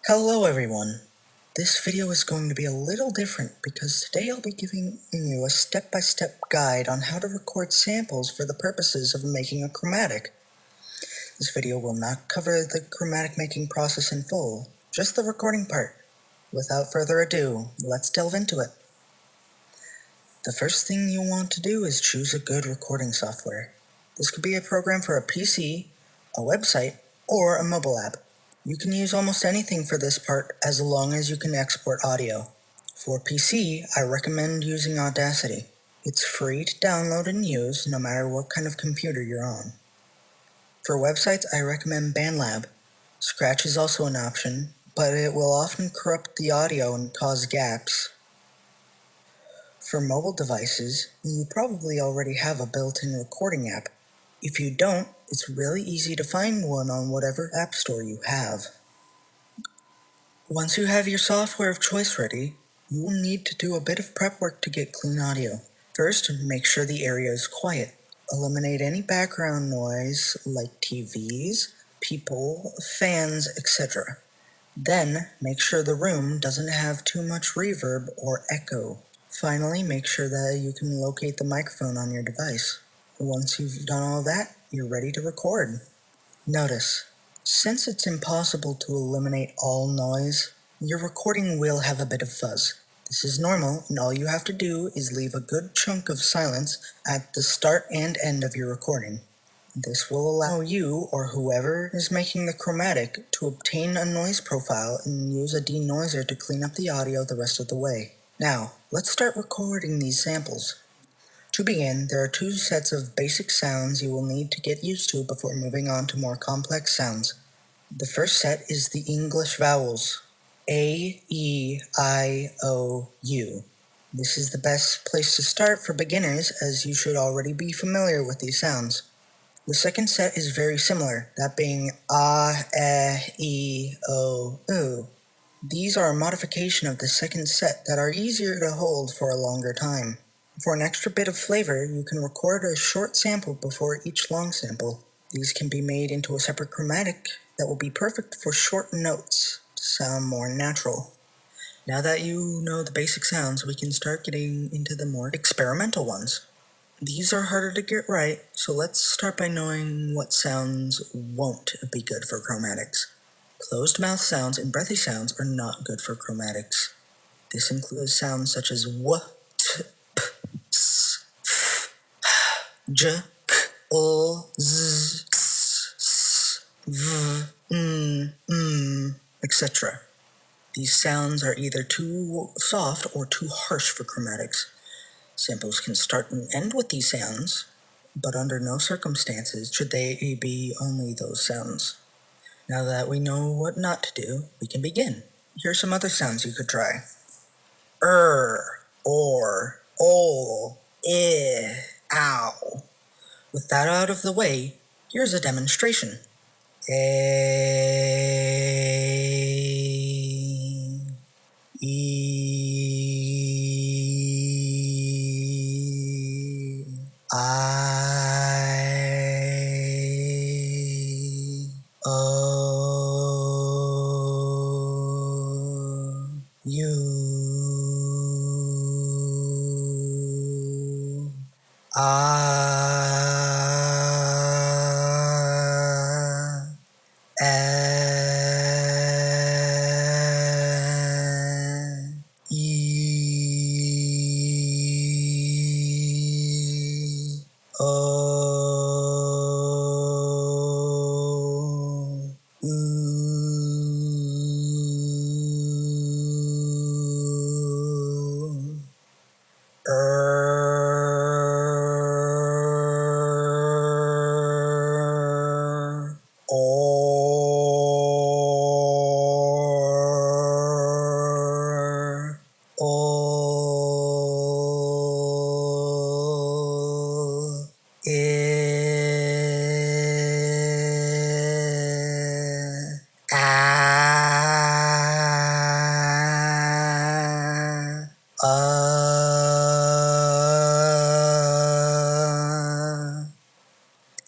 Hello everyone. This video is going to be a little different because today I'll be giving you a step-by-step guide on how to record samples for the purposes of making a chromatic. This video will not cover the chromatic making process in full, just the recording part. Without further ado, let's delve into it. The first thing you'll want to do is choose a good recording software. This could be a program for a PC, a website, or a mobile app. You can use almost anything for this part as long as you can export audio. For PC, I recommend using Audacity. It's free to download and use no matter what kind of computer you're on. For websites, I recommend BandLab. Scratch is also an option, but it will often corrupt the audio and cause gaps. For mobile devices, you probably already have a built-in recording app. If you don't, it's really easy to find one on whatever app store you have. Once you have your software of choice ready, you will need to do a bit of prep work to get clean audio. First, make sure the area is quiet. Eliminate any background noise like TVs, people, fans, etc. Then, make sure the room doesn't have too much reverb or echo. Finally, make sure that you can locate the microphone on your device. Once you've done all that, you're ready to record. Notice, since it's impossible to eliminate all noise, your recording will have a bit of fuzz. This is normal, and all you have to do is leave a good chunk of silence at the start and end of your recording. This will allow you, or whoever is making the chromatic, to obtain a noise profile and use a denoiser to clean up the audio the rest of the way. Now, let's start recording these samples. To begin, there are two sets of basic sounds you will need to get used to before moving on to more complex sounds. The first set is the English vowels, A, E, I, O, U. This is the best place to start for beginners, as you should already be familiar with these sounds. The second set is very similar, that being A, E, O, U. These are a modification of the second set that are easier to hold for a longer time. For an extra bit of flavor, you can record a short sample before each long sample. These can be made into a separate chromatic that will be perfect for short notes to sound more natural. Now that you know the basic sounds, we can start getting into the more experimental ones. These are harder to get right, so let's start by knowing what sounds won't be good for chromatics. Closed mouth sounds and breathy sounds are not good for chromatics. This includes sounds such as w, t, p, s, f, j, k, l, z, s, s, v, etc. These sounds are either too soft or too harsh for chromatics. Samples can start and end with these sounds, but under no circumstances should they be only those sounds. Now that we know what not to do, we can begin. Here are some other sounds you could try. Or, ol, ow. With that out of the way, here's a demonstration.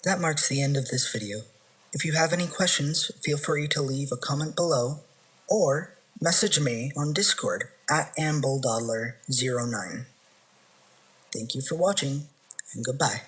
That marks the end of this video. If you have any questions, feel free to leave a comment below. or message me on Discord at ambledawdler09. Thank you for watching, and goodbye.